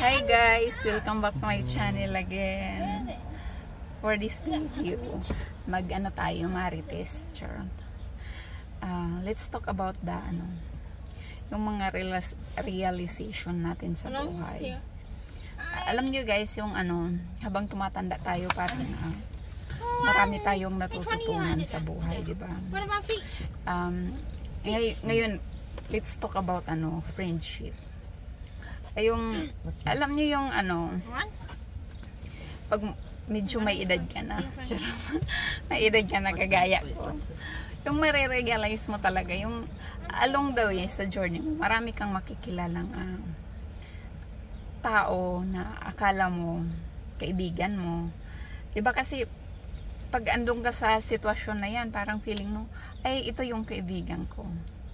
Hi guys! Welcome back to my channel again. For this video, mag-ano tayo, marites. Let's talk about the yung mga realization natin sa buhay. Alam niyo guys, yung habang tumatanda tayo parang marami tayong natututunan sa buhay, di ba? Ngayon, let's talk about friendship. Alam niyo yung pag medyo may edad ka na, may edad ka na kagaya ko, yung marirealize mo talaga, yung along the way sa journey mo, marami kang makikilalang tao na akala mo, kaibigan mo. Diba kasi, pag andong ka sa sitwasyon na yan, parang feeling mo, ay, ito yung kaibigan ko.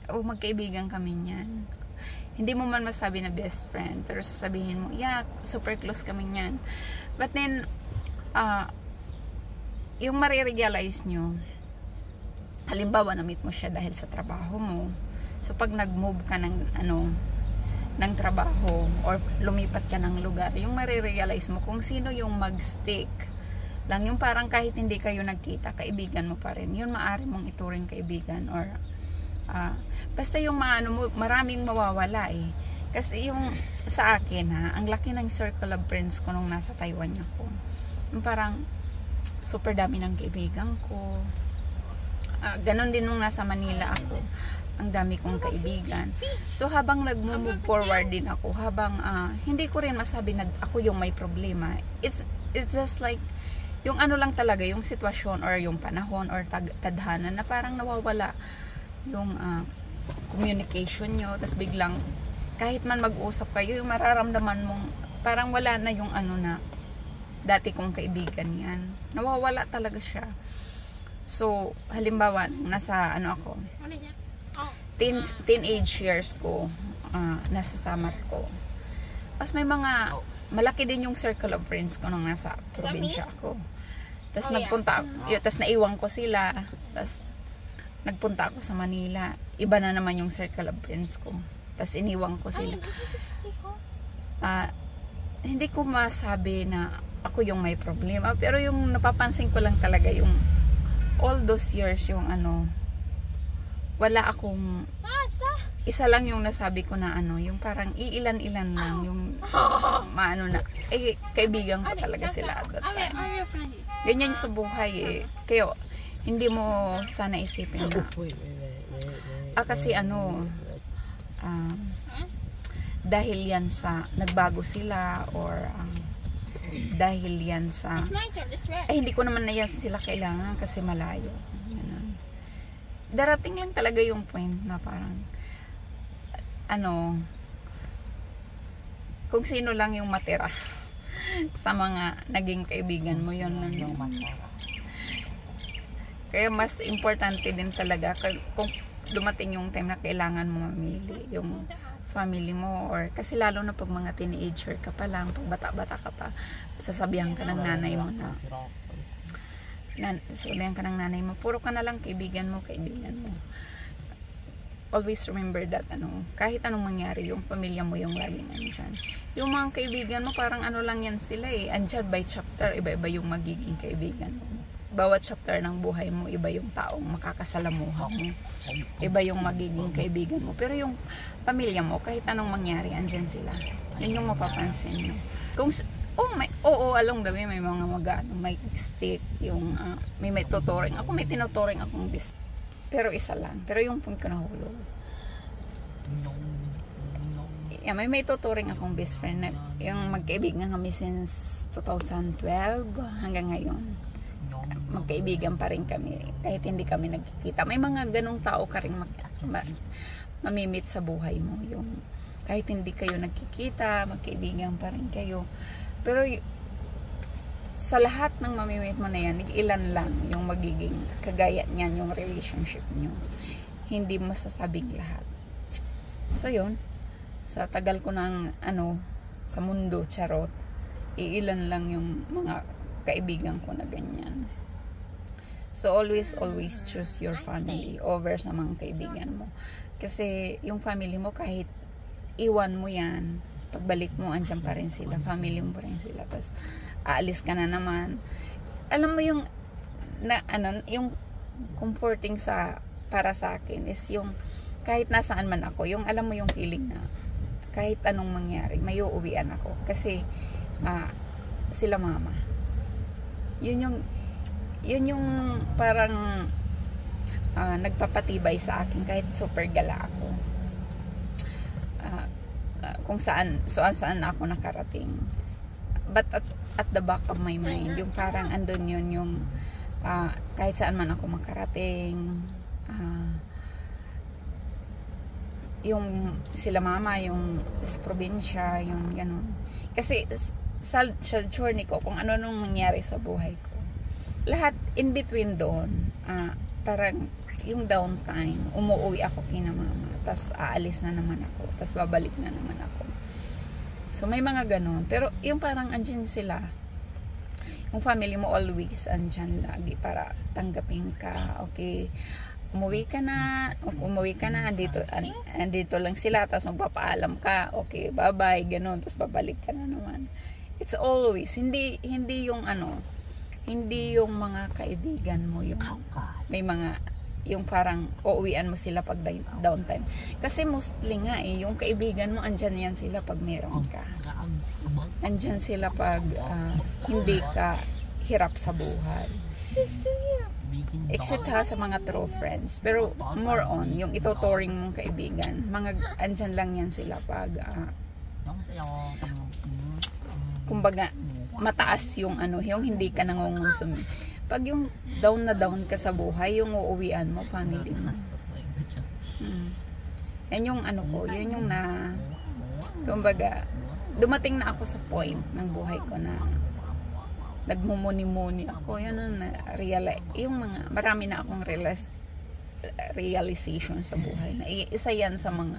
O magkaibigan kami niyan. Hindi mo man masabi na best friend, pero sasabihin mo, yeah, super close kami niyan. But then, yung marirealize nyo, halimbawa, na-meet mo siya dahil sa trabaho mo. So, pag nag-move ka ng trabaho, or lumipat ka ng lugar, yung marirealize mo kung sino yung mag-stick lang, yung parang kahit hindi kayo nagkita, kaibigan mo pa rin. Yun maaari mong ituring kaibigan, or basta yung maraming mawawala eh. Kasi yung sa akin ang laki ng circle of friends ko nung nasa Taiwan ako. Yung parang super dami ng kaibigan ko. Ganon din nung nasa Manila ako. Ang dami kong kaibigan. So habang nag-move forward din ako, habang hindi ko rin masabi na ako yung may problema. It's just like yung lang talaga, yung sitwasyon or yung panahon or tadhana na parang nawawala yung communication nyo, tapos biglang kahit man mag-usap kayo, yung mararamdaman mong parang wala na yung na dati kong kaibigan yan, nawawala talaga siya. So halimbawa nasa ako teenage years ko, nasa samat ko, tapos may mga malaki din yung circle of friends ko nung nasa probinsya ako. Tapos nagpunta tapos naiwan ko sila, tapos nagpunta ako sa Manila, iba na naman yung circle of friends ko, tapos iniwan ko sila. Hindi ko masabi na ako yung may problema, pero yung napapansin ko lang talaga yung all those years, yung wala akong isa lang yung nasabi ko na yung parang iilan-ilan lang yung na kaibigan ko talaga sila at that time. Ganyan sa buhay eh. Kaya hindi mo sana isipin na kasi dahil yan sa nagbago sila, or dahil yan sa hindi ko naman na yan sila kailangan kasi malayo. Darating lang talaga yung point na parang kung sino lang yung matira sa mga naging kaibigan mo, yun lang yung kaya mas importante din talaga kung dumating yung time na kailangan mo mamili yung family mo, or kasi lalo na pag mga teenager ka pa lang, pag bata-bata ka pa, sasabihan ka ng nanay mo sasabihan ka ng nanay mo, puro ka na lang kaibigan mo. Always remember that kahit anong mangyari, yung pamilya mo yung laging andyan. Yung mga kaibigan mo parang lang yan sila eh, andyan by chapter, iba-iba yung magiging kaibigan mo. Bawat chapter ng buhay mo, iba yung taong makakasalamuha mo, iba yung magiging kaibigan mo. Pero yung pamilya mo, kahit anong mangyari, andyan sila. Yun yung mapapansin mo. Kung along the way, may mga may stick, yung may tutoring. Ako may tinuturing akong best, pero isa lang. Pero yung point ko nahulog. Yeah, may tuturing akong best friend na yung magkaibigan kami since 2012 hanggang ngayon. Magkaibigan pa rin kami kahit hindi kami nagkikita. May mga ganong tao ka rin mamimit sa buhay mo, yung kahit hindi kayo nagkikita, magkaibigan pa rin kayo. Pero sa lahat ng mamimit mo na yan, ilan lang yung magiging kagaya niyan yung relationship nyo. Hindi masasabing lahat. So yun, sa tagal ko ng sa mundo, charot, iilan lang yung mga kaibigan ko na ganyan. So always choose your family over sa mga kaibigan mo. Kasi yung family mo, kahit iwan mo yan, pagbalik mo, andyan pa rin sila, family mo pa rin sila, tapos aalis ka na naman. Alam mo yung yung comforting para sa akin is yung kahit nasaan man ako, yung alam mo yung feeling na kahit anong mangyari, may uuwian ako kasi sila mama. Yun yung parang nagpapatibay sa akin kahit super gala ako. Kung saan ako nakarating. But at the back of my mind, yung parang andun yun yung kahit saan man ako makarating, yung sila mama, yung sa probinsya, yung ganun. Kasi sa journey ko, kung ano nung nangyari sa buhay ko, lahat in between doon, parang yung downtime, umuwi ako kina mama, tas aalis na naman ako, tas babalik na naman ako. So may mga ganun, pero yung parang andyan sila, yung family mo always andyan lagi para tanggapin ka. Okay, umuwi ka na, andito lang sila, tas magpapaalam ka, okay, bye bye, ganun, tas babalik ka na naman. It's always, hindi yung hindi yung mga kaibigan mo yung may mga yung parang uuwian mo sila pag downtime. Kasi mostly nga yung kaibigan mo andyan yan sila pag meron ka. Andyan sila pag hindi ka hirap sa buhay. Except sa mga true friends. Pero more on, yung ituturing mong kaibigan, andyan lang yan sila pag kumbaga mataas yung yung hindi ka nangungusum. Pag yung down na down ka sa buhay, yung uuwian mo, family mo. Yan yung yun yung kumbaga, dumating na ako sa point ng buhay ko na nagmumuni-muni ako. Yun yung marami na akong realization sa buhay. Isa yan sa mga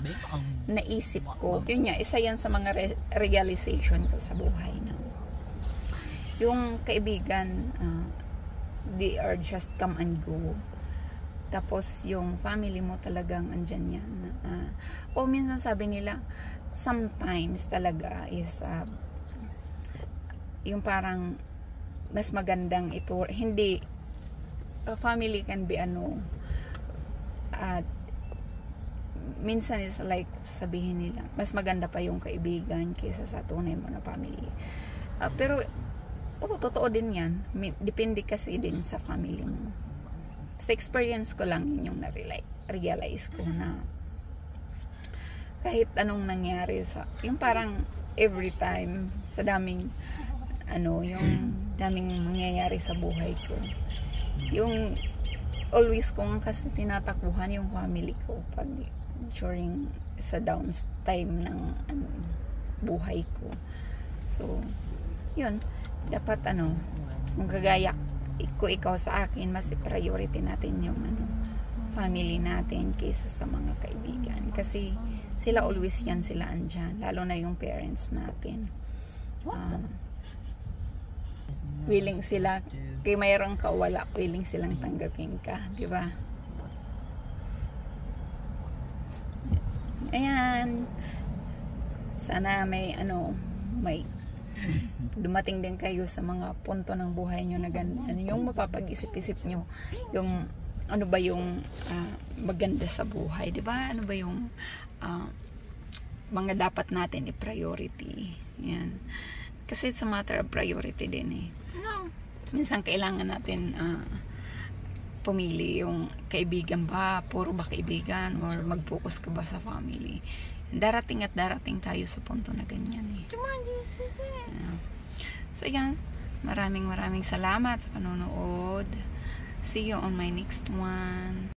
naisip ko. Yun nga, isa yan sa mga realization ko sa buhay na yung kaibigan, they are just come and go. Tapos yung family mo talagang andyan yan. Minsan sabi nila, sometimes talaga is yung parang mas magandang ito, hindi family can be minsan is like sabihin nila, mas maganda pa yung kaibigan kaysa sa tunay mo na family. Pero totoo din yan. Depende kasi din sa family mo. Sa experience ko lang yun yung na-realize ko na kahit anong nangyari yung parang every time sa daming yung daming mangyayari sa buhay ko, yung always kong kasi tinatakbuhan yung family ko pag during sa downtime ng buhay ko. So yun, dapat kung kagaya ikaw sa akin, mas priority natin yung family natin kaysa sa mga kaibigan, kasi sila always yan, sila andyan, lalo na yung parents natin. Willing sila kay mayroong ka wala, willing silang tanggapin ka, di ba? Ayan, sana may dumating din kayo sa mga punto ng buhay nyo na ganyan, yung mapapag-isip-isip nyo yung ano ba yung maganda sa buhay, di ba? Ano ba yung mga dapat natin i-priority. Yan, kasi it's a matter of priority din minsan kailangan natin pumili yung kaibigan ba, puro ba kaibigan, or mag-focus ka ba sa family. Darating at darating tayo sa punto na ganyan So yan, maraming salamat sa panonood. See you on my next one.